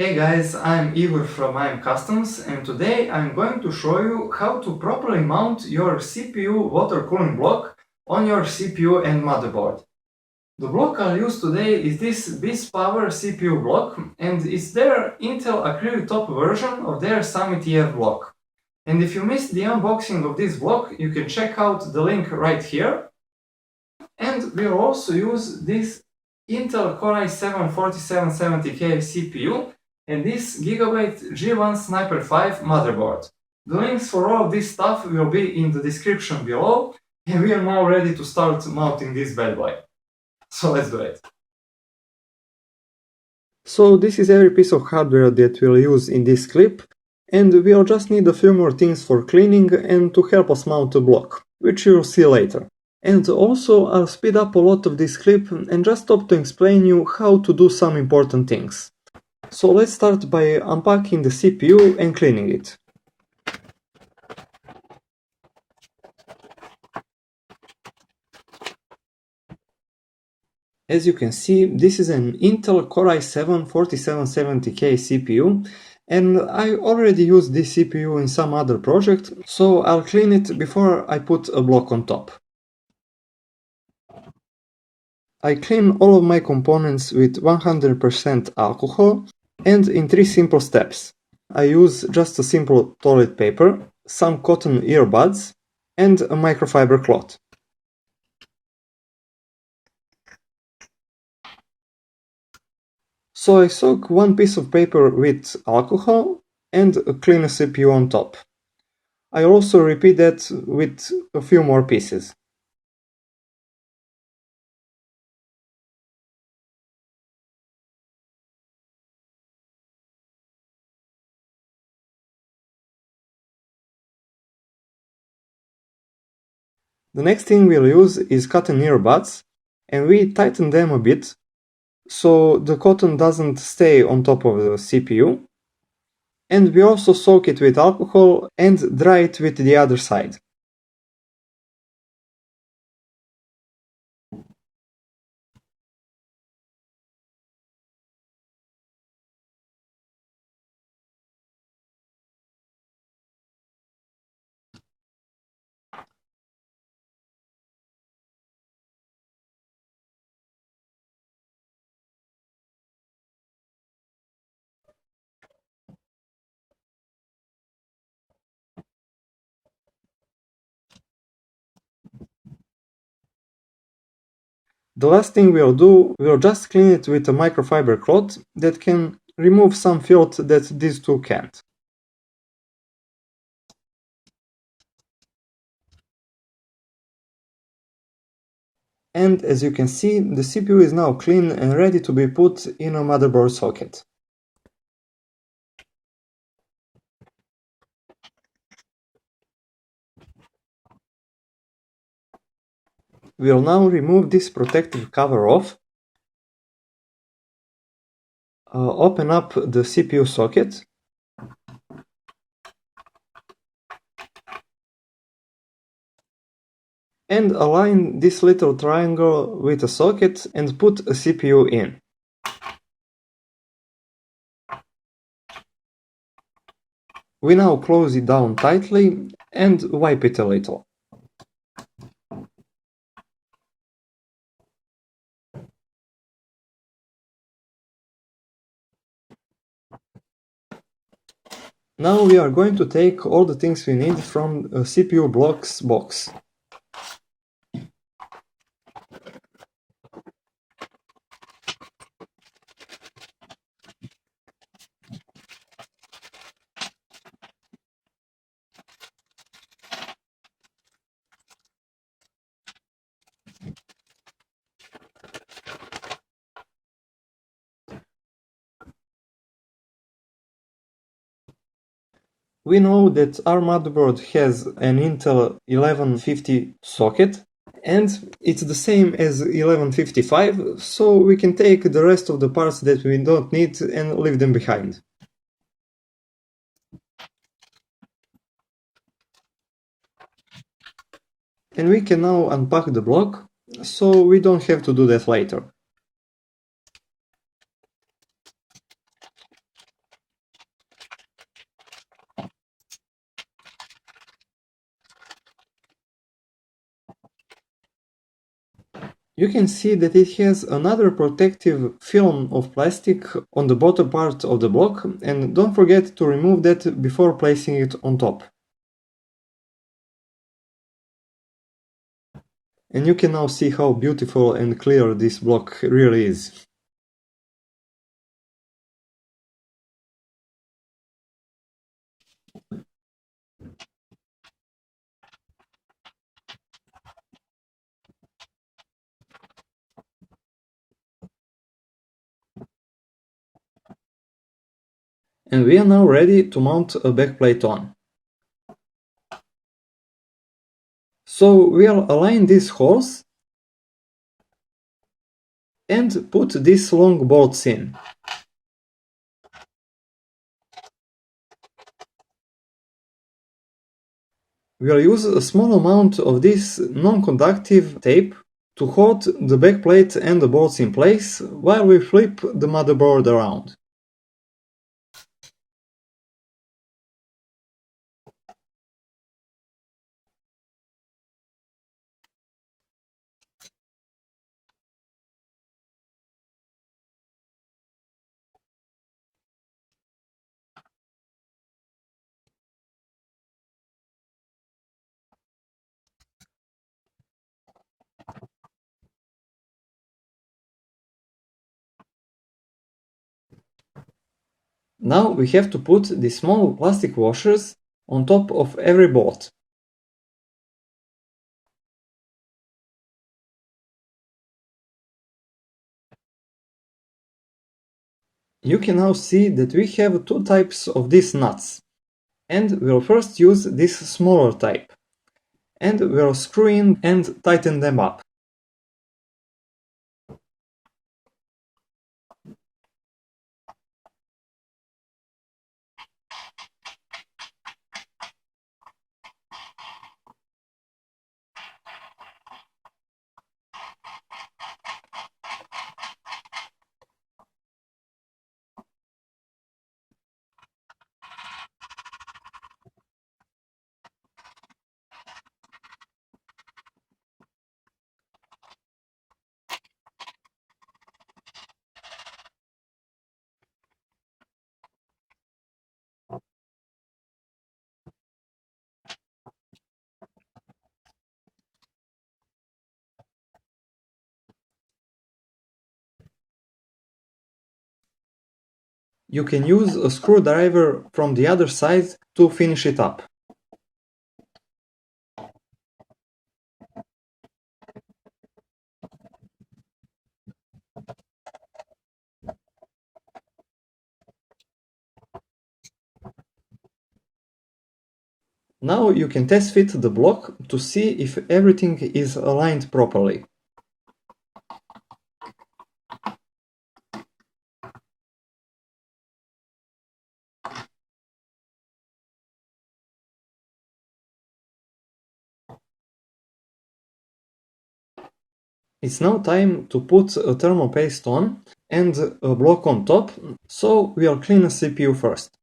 Hey guys, I'm Igor from IM Customs, and today I'm going to show you how to properly mount your CPU water cooling block on your CPU and motherboard. The block I'll use today is this BizPower CPU block, and it's their Intel Acrylic Top version of their Summit EF block. And if you missed the unboxing of this block, you can check out the link right here. And we'll also use this Intel Core i7 4770K CPU and this Gigabyte G1 Sniper 5 motherboard. The links for all this stuff will be in the description below, and we are now ready to start mounting this bad boy. So let's do it. So this is every piece of hardware that we'll use in this clip, and we'll just need a few more things for cleaning and to help us mount the block, which you'll see later. And also I'll speed up a lot of this clip and just stop to explain you how to do some important things. So let's start by unpacking the CPU and cleaning it. As you can see, this is an Intel Core i7 4770K CPU, and I already used this CPU in some other project, so I'll clean it before I put a block on top. I clean all of my components with 100% alcohol and in 3 simple steps. I use just a simple toilet paper, some cotton earbuds, and a microfiber cloth. So I soak one piece of paper with alcohol and clean a CPU on top. I also repeat that with a few more pieces. The next thing we'll use is cotton earbuds, and we tighten them a bit so the cotton doesn't stay on top of the CPU. And we also soak it with alcohol and dry it with the other side. The last thing we'll do, we'll just clean it with a microfiber cloth that can remove some filth that these two can't. And as you can see, the CPU is now clean and ready to be put in a motherboard socket. We'll now remove this protective cover off, open up the CPU socket, and align this little triangle with a socket and put a CPU in. We now close it down tightly and wipe it a little. Now we are going to take all the things we need from a CPU blocks box. We know that our motherboard has an Intel 1150 socket, and it's the same as 1155, so we can take the rest of the parts that we don't need and leave them behind. And we can now unpack the block, so we don't have to do that later. You can see that it has another protective film of plastic on the bottom part of the block, and don't forget to remove that before placing it on top. And you can now see how beautiful and clear this block really is. And we are now ready to mount a backplate on. So we'll align this hose and put these long bolts in. We'll use a small amount of this non-conductive tape to hold the backplate and the bolts in place while we flip the motherboard around. Now we have to put the small plastic washers on top of every bolt. You can now see that we have two types of these nuts, and we'll first use this smaller type, and we'll screw in and tighten them up. You can use a screwdriver from the other side to finish it up. Now you can test fit the block to see if everything is aligned properly. It's now time to put a thermal paste on and a block on top, so we'll clean the CPU first.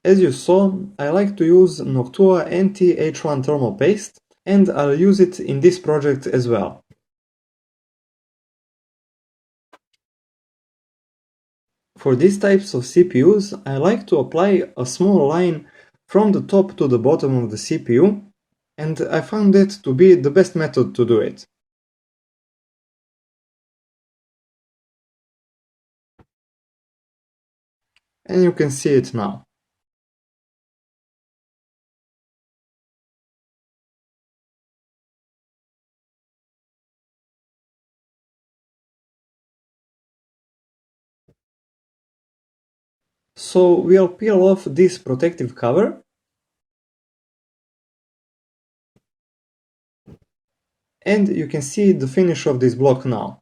As you saw, I like to use Noctua Anti-H1 thermal paste, and I'll use it in this project as well. For these types of CPUs, I like to apply a small line from the top to the bottom of the CPU, and I found that to be the best method to do it. And you can see it now. So we'll peel off this protective cover and you can see the finish of this block now.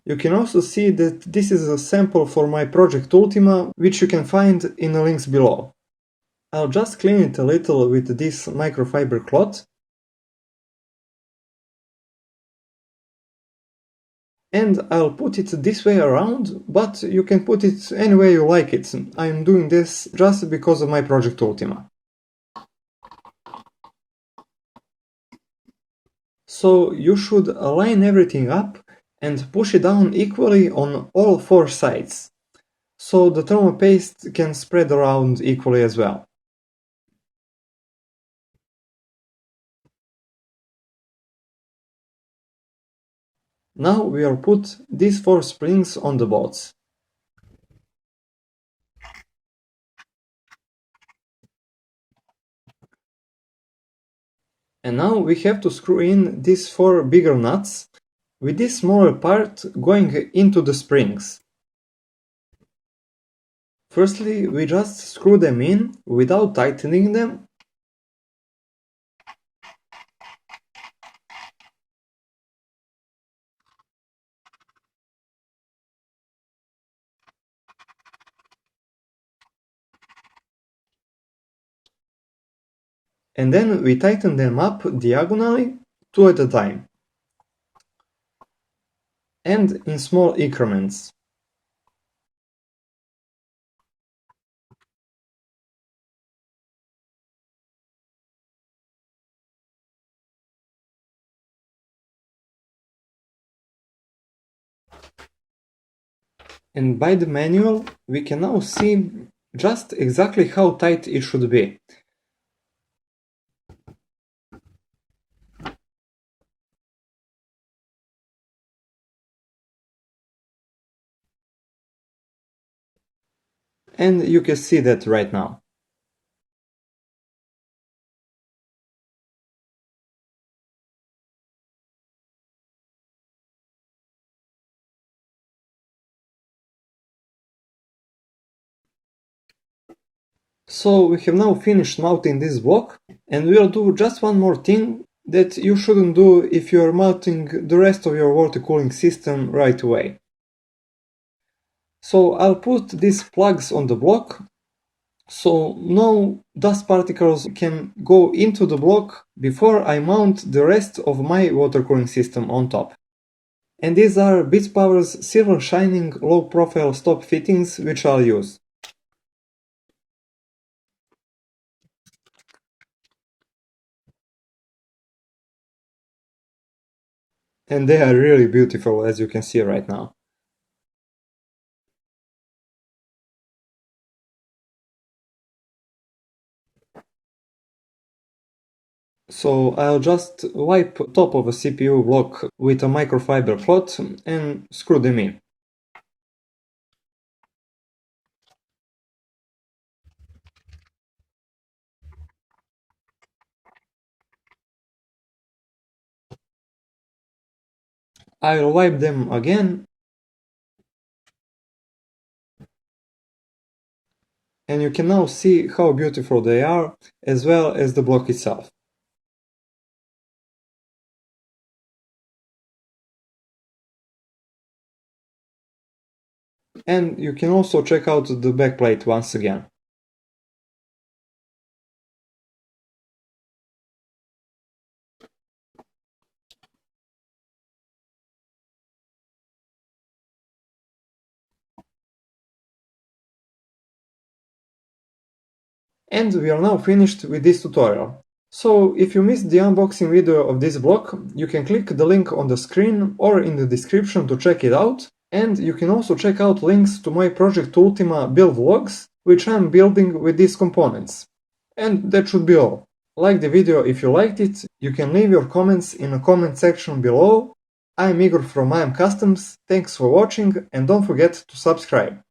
You can also see that this is a sample for my project Ultima, which you can find in the links below. I'll just clean it a little with this microfiber cloth. and I'll put it this way around, but you can put it any way you like it. I'm doing this just because of my project Ultima. So you should align everything up and push it down equally on all four sides, so the thermal paste can spread around equally as well. Now we'll put these four springs on the bolts. And now we have to screw in these four bigger nuts, with this smaller part going into the springs. Firstly, we just screw them in without tightening them. And then we tighten them up diagonally, two at a time, and in small increments. And by the manual, we can now see just exactly how tight it should be. And you can see that right now. So we have now finished mounting this block, and we'll do just one more thing that you shouldn't do if you are mounting the rest of your water cooling system right away. So I'll put these plugs on the block, so no dust particles can go into the block before I mount the rest of my water cooling system on top. And these are BitsPower's silver shining low profile stop fittings which I'll use. And they are really beautiful, as you can see right now. So I'll just wipe top of a CPU block with a microfiber cloth and screw them in. I'll wipe them again, and you can now see how beautiful they are, as well as the block itself. And you can also check out the backplate once again. And we are now finished with this tutorial. So if you missed the unboxing video of this block, you can click the link on the screen or in the description to check it out, and you can also check out links to my Project Ultima build vlogs, which I'm building with these components. And that should be all. Like the video if you liked it, you can leave your comments in the comment section below. I'm Igor from IM Customs, thanks for watching and don't forget to subscribe.